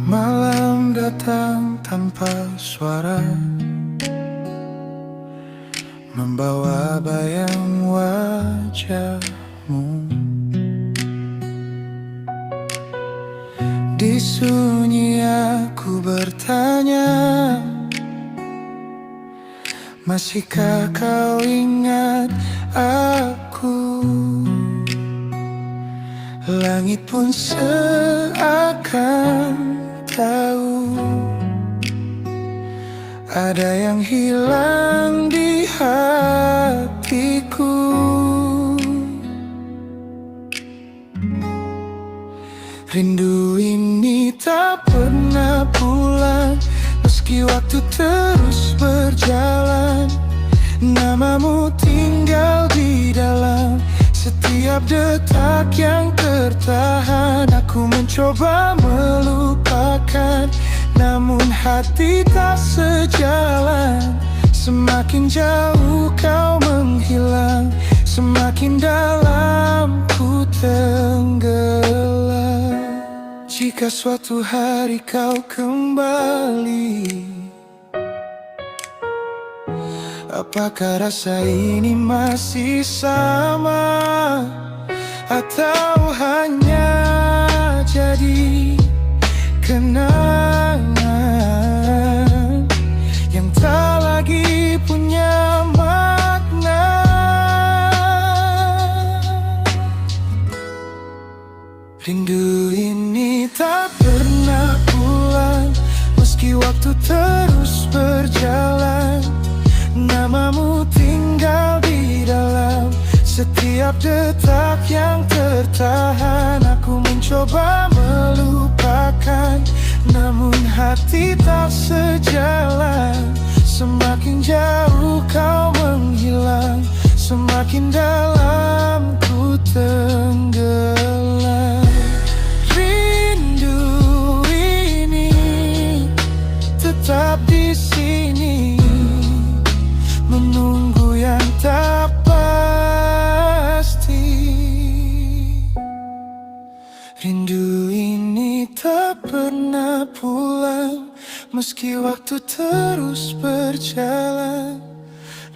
Malam datang tanpa suara, membawa bayang wajahmu. Di sunyi aku bertanya, masihkah kau ingat aku? Langit pun seakan tahu ada yang hilang di hatiku. Rindu ini tak pernah pulang, meski waktu terus berjalan. Namamu tinggal di dalam setiap detak yang tertahan. Aku mencoba melupakan, namun hati tak sejalan. Semakin jauh kau menghilang, semakin dalam ku tenggelam. Jika suatu hari kau kembali, apakah rasa ini masih sama, atau hanya jadi kenangan yang tak lagi punya makna? Rindu ini tak pernah pulang, meski waktu terus berjalan. Namamu tinggal di dalam setiap detak yang tertahan. Aku mencoba melupakan, namun hati tak sejalan. Semakin jauh kau menghilang, semakin dalam ku tenggelam. Rindu ini tetap di sini, menunggu yang tak pasti. Rindu ini tak pernah pulang, meski waktu terus berjalan.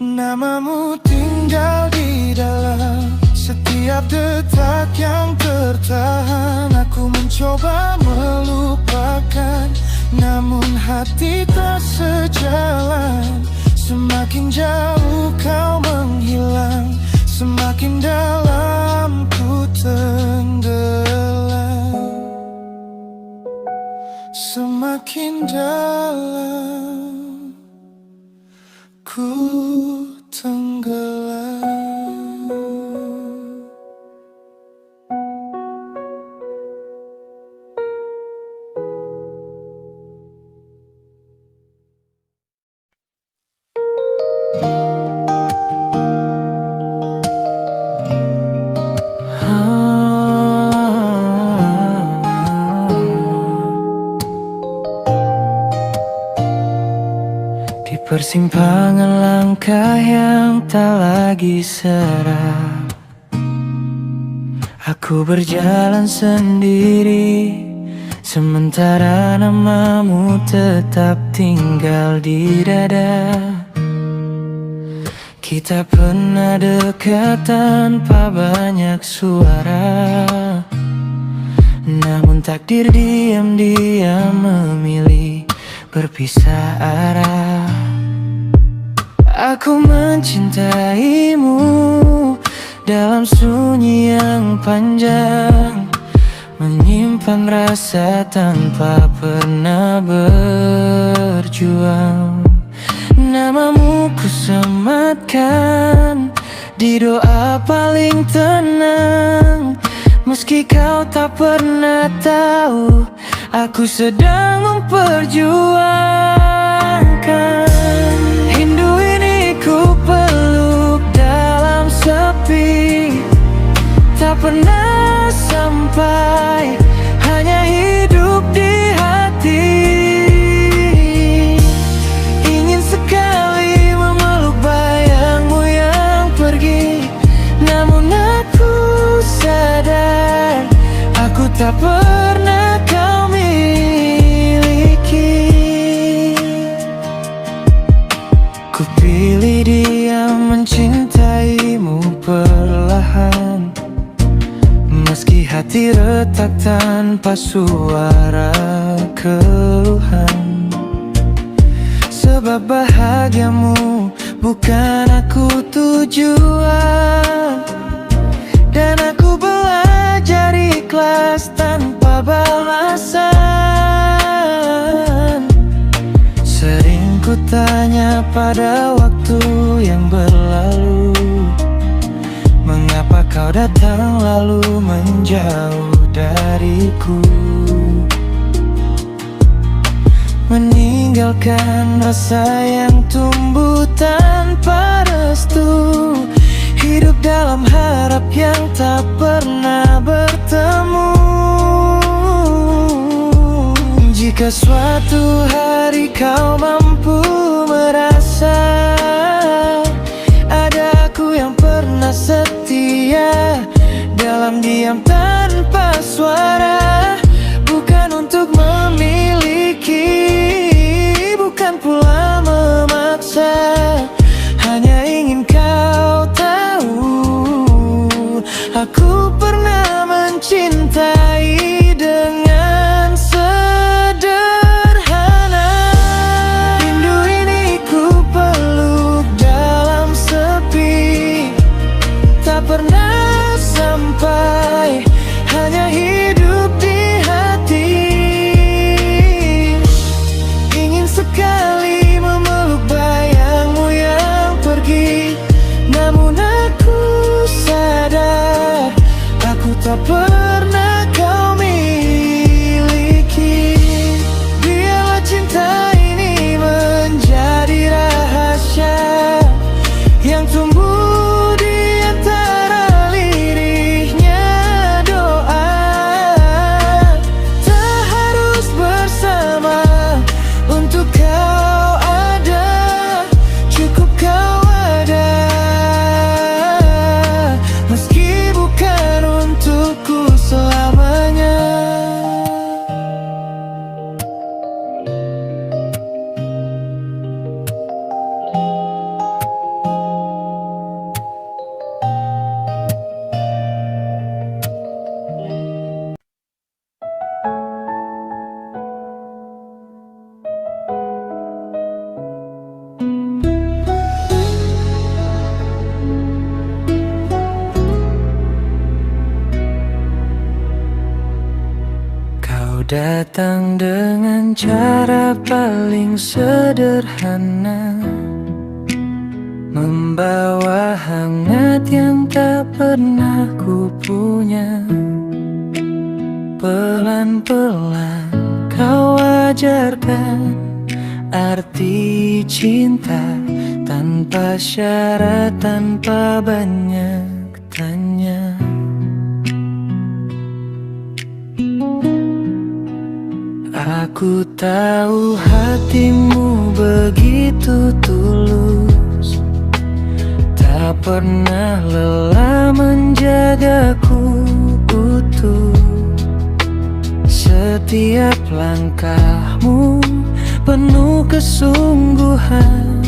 Namamu tinggal di dalam setiap detak yang tertahan. Aku mencoba melupakan, namun hati tak sejalan. Semakin jauh kau menghilang, semakin dalam ku tenggelam. Semakin dalam ku tenggelam. Persimpangan langkah yang tak lagi serak, aku berjalan sendiri, sementara namamu tetap tinggal di dada. Kita pernah dekat tanpa banyak suara, namun takdir diam-diam memilih berpisah arah. Aku mencintaimu dalam sunyi yang panjang, menyimpan rasa tanpa pernah berjuang. Namamu kusematkan di doa paling tenang, meski kau tak pernah tahu aku sedang memperjuangkan. Rindu ini ku peluk dalam sepi, tak pernah sampai, hanya hidup di hati. Ingin sekali memeluk bayangmu yang pergi, namun aku sadar aku tak pernah kau miliki. retak tanpa suara keluhan. Sebab bahagiamu bukan aku tujuan. Dan aku belajar ikhlas tanpa balasan. Sering ku tanya pada waktu yang berlalu, mengapa kau datang lalu menjauh dariku, meninggalkan rasa yang tumbuh tanpa restu. Hidup dalam harap yang tak pernah bertemu. Jika suatu hari kau mampu merasa ada aku yang pernah setia, dalam diam tanpa suara, bukan untuk memiliki, bukan pula memaksa, hanya ingin kau tahu, aku pernah mencintai dengan sederhana. Rindu ini ku peluk dalam sepi, tak pernah sampai, hanya hidup di hati. Ingin sekali memeluk bayangmu yang pergi, namun aku sadar aku tak pernah kau miliki. Biarlah cinta ini menjadi rahasia yang tumbuh di antara lirihnya doa. Tak harus bersama untuk kau ada, cukup kau ada, meski bukan untukku selamanya. Kau datang dengan cara paling sederhana, membawa hangat yang tak pernah ku punya. Pelan-pelan kau ajarkan arti cinta, tanpa syarat, tanpa banyak tanya. Aku tahu hatimu begitu tulus, tak pernah lelah menjagaku utuh. Setiap langkahmu penuh kesungguhan,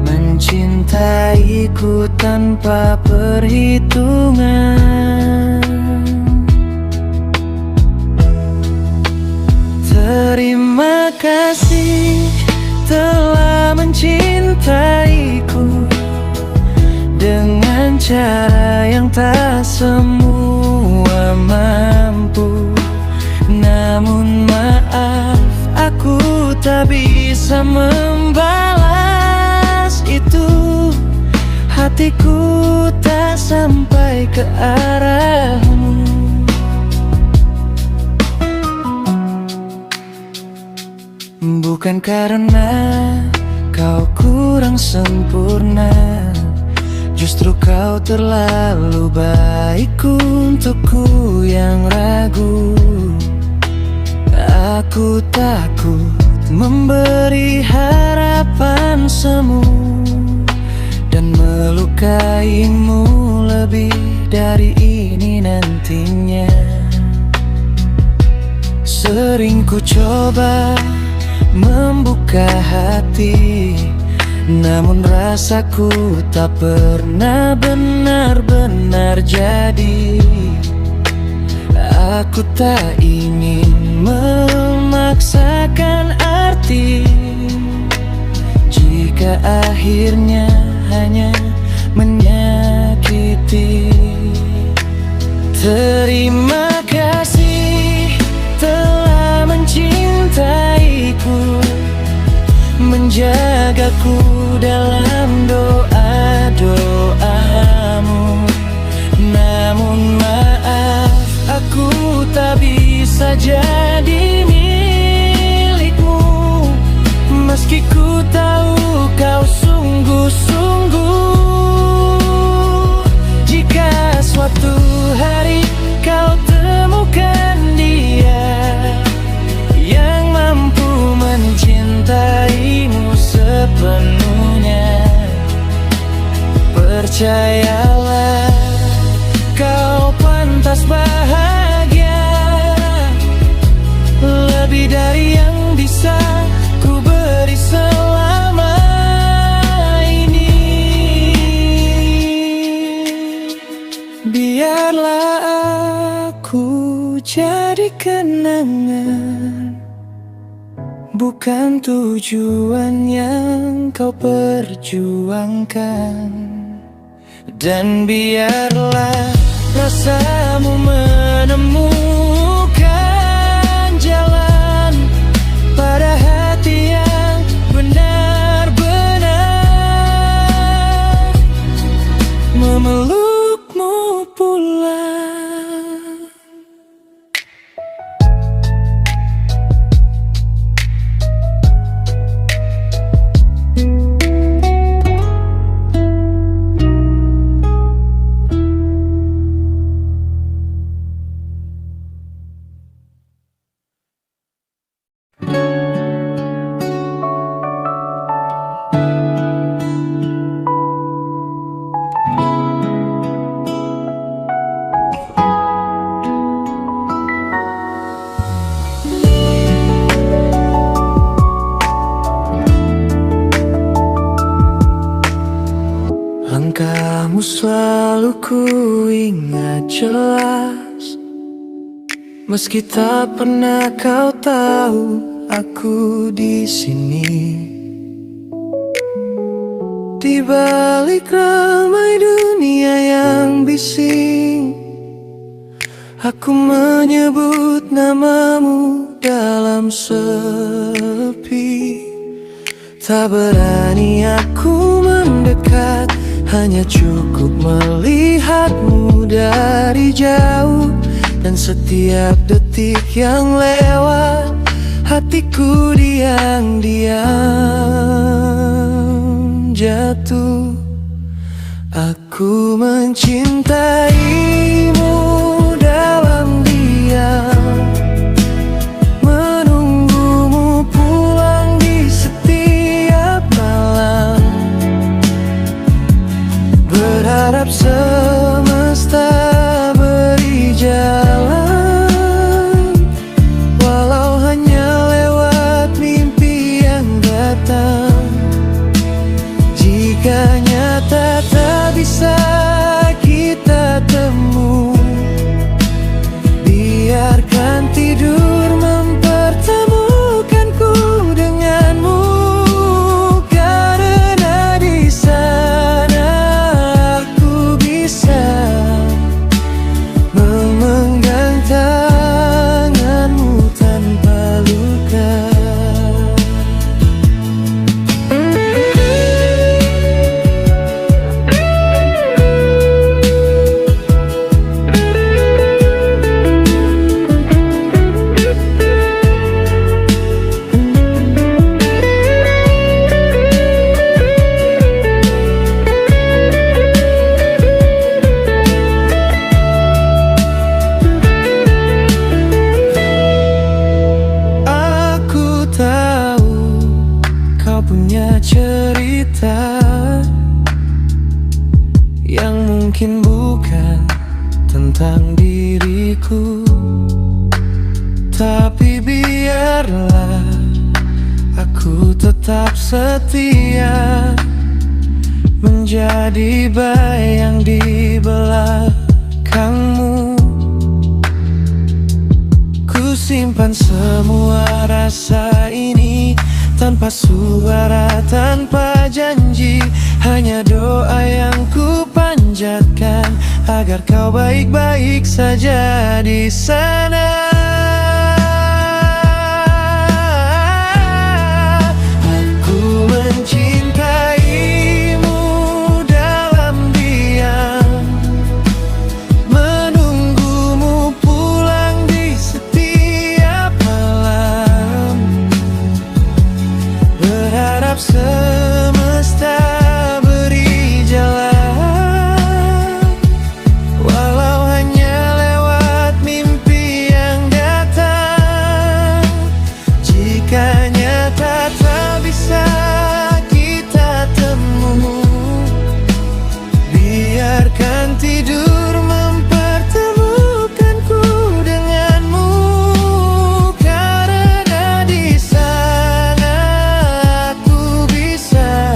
mencintaiku tanpa perhitungan. Terima kasih telah mencintaiku dengan cara yang tak semua mampu. Namun maaf, aku tak bisa membalas itu. Hatiku tak sampai ke arahmu. Bukan karena kau kurang sempurna, justru kau terlalu baik untukku yang ragu. Aku takut memberi harapan semu dan melukaimu lebih dari ini nantinya. Sering ku coba membuka hati, namun rasaku tak pernah benar-benar jadi. Aku tak ingin memaksakan arti jika akhirnya hanya menyakiti. Terima kasih telah mencintaiku, menjagaku dalam doa-doamu. Namun maaf, aku tak bisa jadi milikmu, meski ku tahu kau sungguh-sungguh. Jika suatu hari kau temukan dia yang mampu mencintaimu sepenuhnya, percayalah kau pantas bahagia, lebih dari yang bisa ku beri selama ini. Biarlah aku jadi kenangan, bukan tujuan yang kau perjuangkan. Dan biarlah rasamu menemukan jalan pada hati yang benar-benar memelukmu pulang. Langkahmu selalu ku ingat jelas, meski tak pernah kau tahu aku di sini. Di balik ramai dunia yang bising, aku menyebut namamu dalam sepi. Tak berani aku mendekat, hanya cukup melihatmu dari jauh. Dan setiap detik yang lewat, hatiku diam-diam jatuh. Aku mencintaimu dalam diam, menunggumu pulang di setiap malam, berharap semesta beri jalan, walau hanya lewat mimpi yang datang. Jika nyata tak bisa kita temu, biarkan tidur mempertemukanku denganmu. Karena di sana aku bisa memegang tanganmu tanpa luka. Aku tahu kau punya cerita yang mungkin bukan tentang diriku, tapi biarlah aku tetap setia, menjadi bayang di belakangmu. Ku simpan semua rasa ini, tanpa suara, tanpa janji. Hanya doa yang ku panjatkan, agar kau baik-baik saja di sana. Aku mencintaimu dalam diam, menunggumu pulang di setiap malam, berharap semesta beri jalan, walau hanya lewat mimpi yang datang. Jika nyata tak bisa kita temu, biarkan tidur mempertemukanku denganmu. Karena di sana aku bisa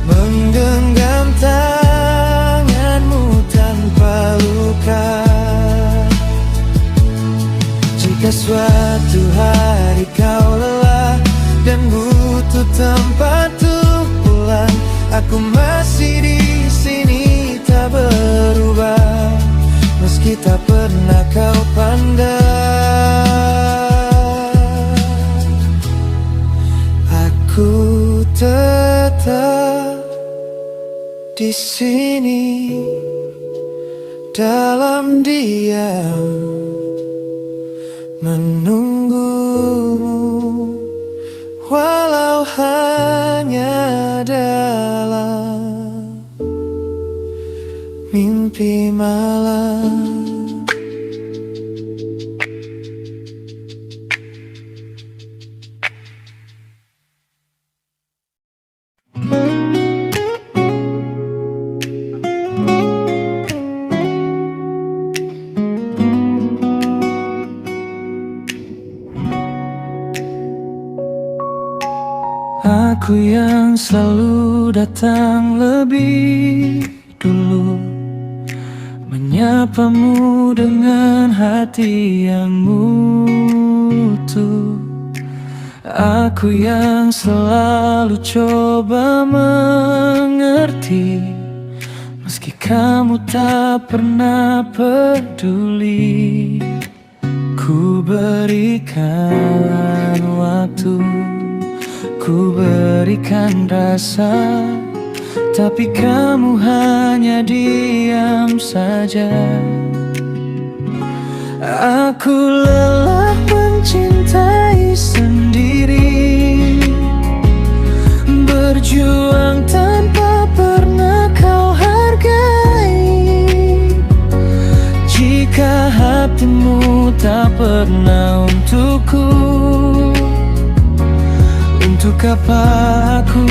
menggenggam tanganmu tanpa luka. Jika suatu hari kau lelah dan butuh tempat untuk pulang, aku masih di sini tak berubah, meski tak pernah kau pandang. Aku tetap di sini dalam diam, menunggumu, walau hanya dalam mimpi malam. Aku yang selalu datang lebih dulu, menyapamu dengan hati yang mutu. Aku yang selalu coba mengerti, meski kamu tak pernah peduli. Ku berikan waktu, ku berikan rasa, tapi kamu hanya diam saja. Aku lelah mencintai sendiri, berjuang tanpa pernah kau hargai. Jika hatimu tak pernah untukku, untuk apa aku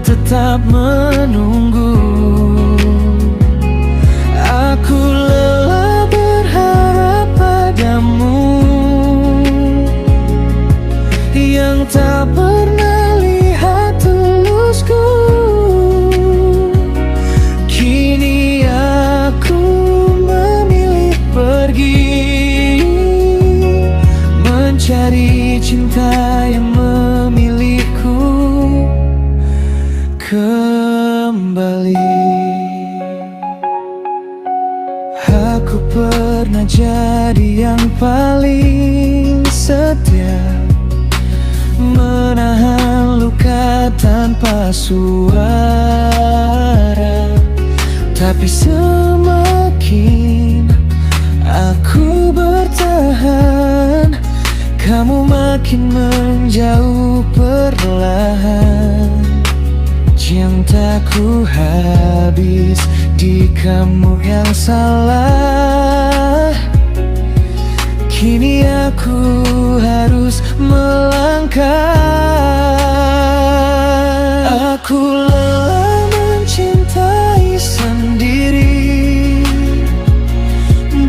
tetap menunggu? Aku lelah berharap padamu, yang tak pernah lihat tulusku. Kini aku memilih pergi, mencari cinta yang memilihku kembali. Aku pernah jadi yang paling setia, menahan luka tanpa suara. Tapi semakin aku bertahan, kamu makin menjauh perlahan. Cintaku habis di kamu yang salah. Kini aku harus melangkah. Aku lelah mencintai sendiri,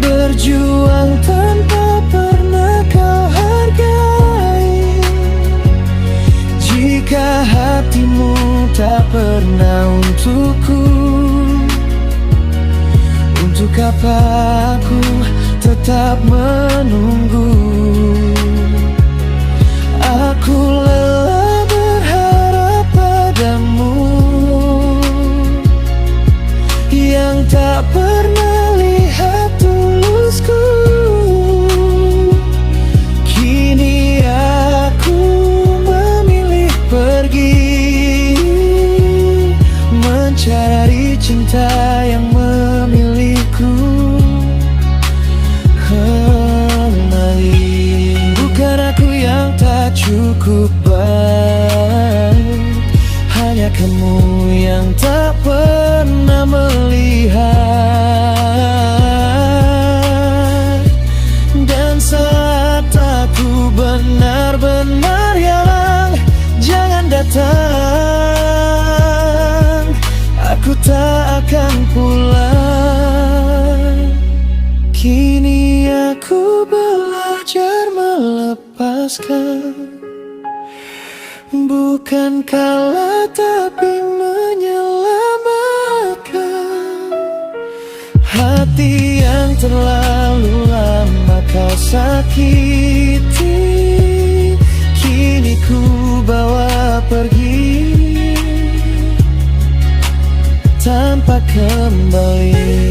berjuang tanpa pernah kau hargai. Jika hatimu tak pernah untukku, untuk apa aku tetap menunggu? cukup baik. Hanya kamu yang tak pernah melihat. Dan saat aku benar-benar hilang, jangan datang, aku tak akan pulang. Kini aku belajar melepaskan, bukan kalah tapi menyelamatkan. Hati yang terlalu lama kau sakiti, kini ku bawa pergi tanpa kembali.